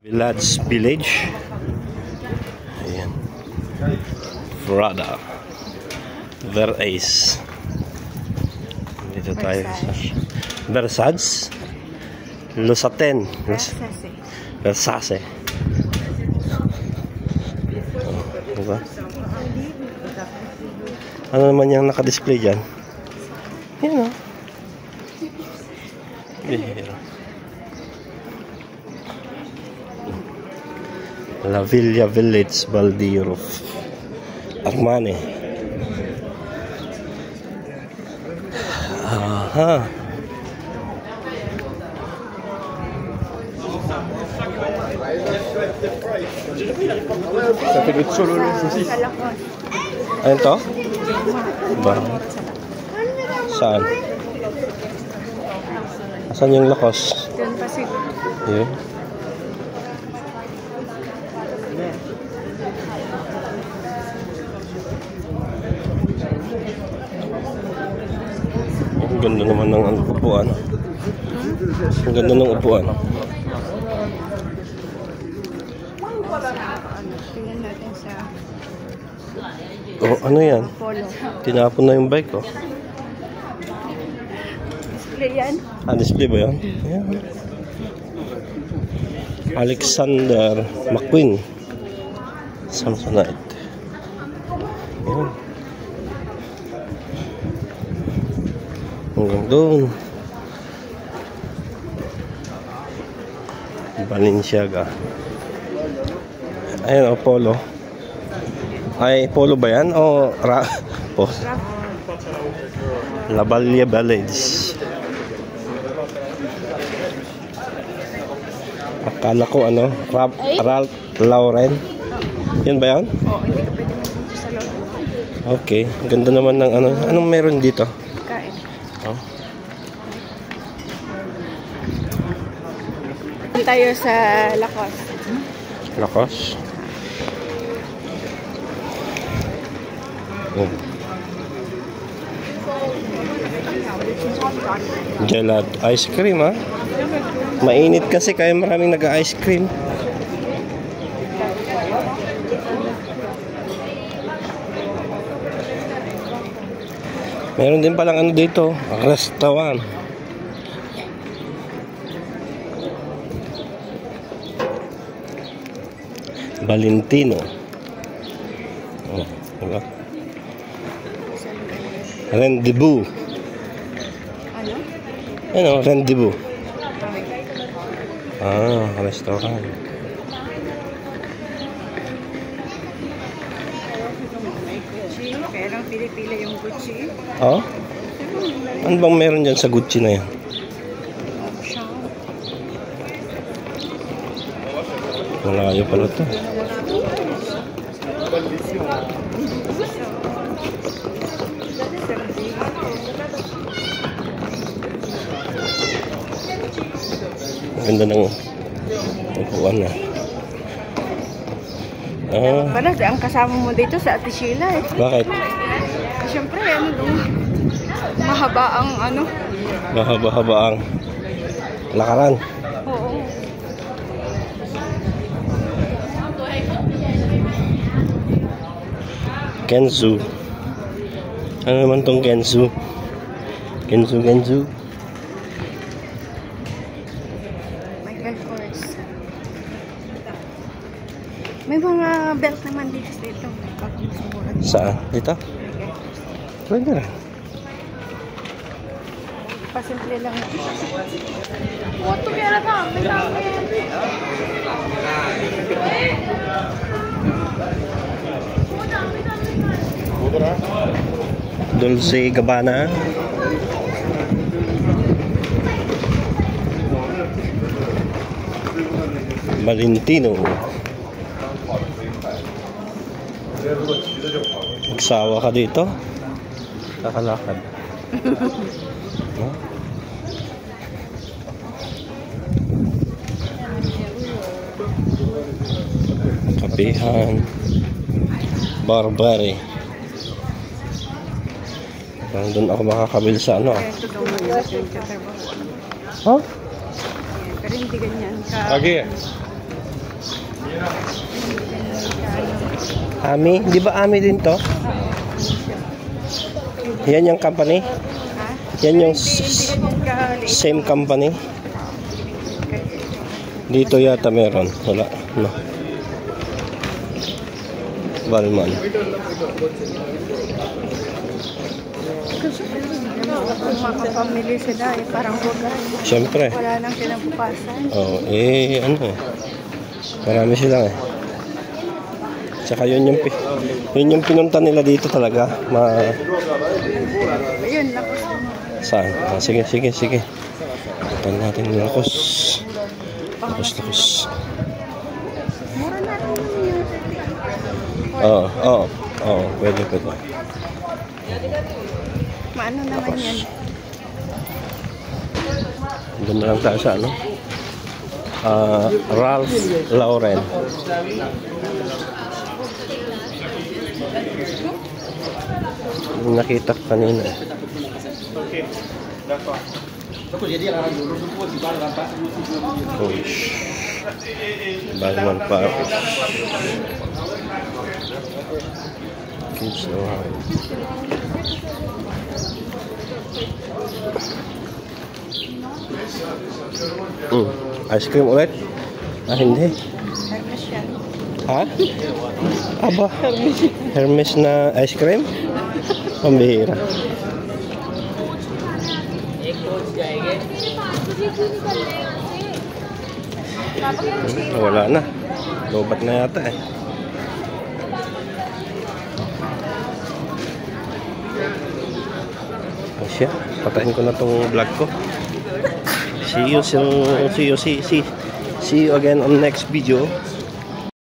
Village. Ayan. Frada. Versace. Dito tayo sa Versace. Lusaten. Versace. Diba? Ano naman yung naka-display dyan? Yan o. Bihira. La Villa Village, Baldiro, Armani. Aha. Ayun to? Ba? Saan? Saan yung lakos? Yun. Ang ganda naman ng upuan. Ang ganda ng upuan. Tingnan natin sa Oh, ano yan? polo. Tinapon na yung bike ko. Display yan? Ah, display ba yan? Ayan. Alexander McQueen. Samsonite. Ayan. Hanggang doon. Balenciaga. Ayan o, polo. Ay, polo ba yan? O, La Villa Village. Akala ko ano, Ralph Lauren. Yan ba yan? Oo, hindi ka pwede magpunta sa loob. Okay, ganda naman ng ano. Anong meron dito? Kain. Oh. Tayo sa Lacoste. Lacoste. Oh. Gelad ice cream ha. Mainit kasi kaya maraming nag-ice cream. Meron din palang ano dito, restaurant. Valentino. Oh, diba? Rendezvous. Ano? Ano, Rendezvous. Ah, restaurant. Gucci. Kaya lang pili-pili yung Gucci. Oh? Ano bang meron dyan sa Gucci na yan? Malayo pala ito. Ganda ng upuan na. Ah. Pala, ang kasama mo dito sa Ate Sheila eh. Bakit? Siyempre, ano doon? Mahaba ang ano? Mahaba-haba ang lakaran. Oo. Kenzo. Ano naman tong Kenzo? Kenzo. Michael Kors. May mga belt naman dito sa ito. Saan? Dito? Pwede na. Pasimple lang. What together ka? May dami. Dolce Gabbana. Valentino. Magsawa ka dito. Kakalakad. No? Kapihan. Barbary. Doon ako makakabil sa ano. Ito daw mo yung Ha? Pero hindi ganyan ka. Lagi. Ami? Di ba Ami din to? Yan yung company? Yan yung same company? Dito yata meron. Wala. No. Balman. Kung makapamili sila eh, parang bugan. Siyempre. Wala nang kinabukasan. Oh, ano eh. Marami sila eh. Tsaka yun yung pinunta nila dito talaga. Ayun, lakos mo. Saan? Sige. Puntan natin yung lakos. Lakos. Mura natin yun. Oo, pwede. Maano naman yan? Doon na lang tayo sa ano? Ralph Lauren. Yung nakita ko kanina. Balman Paris. Kids Ohio. Ice cream ulit? Hindi. Hermes yan. Ha? Aba, Hermes na ice cream? Pambihira. Wala na. Lobat na yata eh. Asya, patayin ko na tong vlog ko. See you again on next video.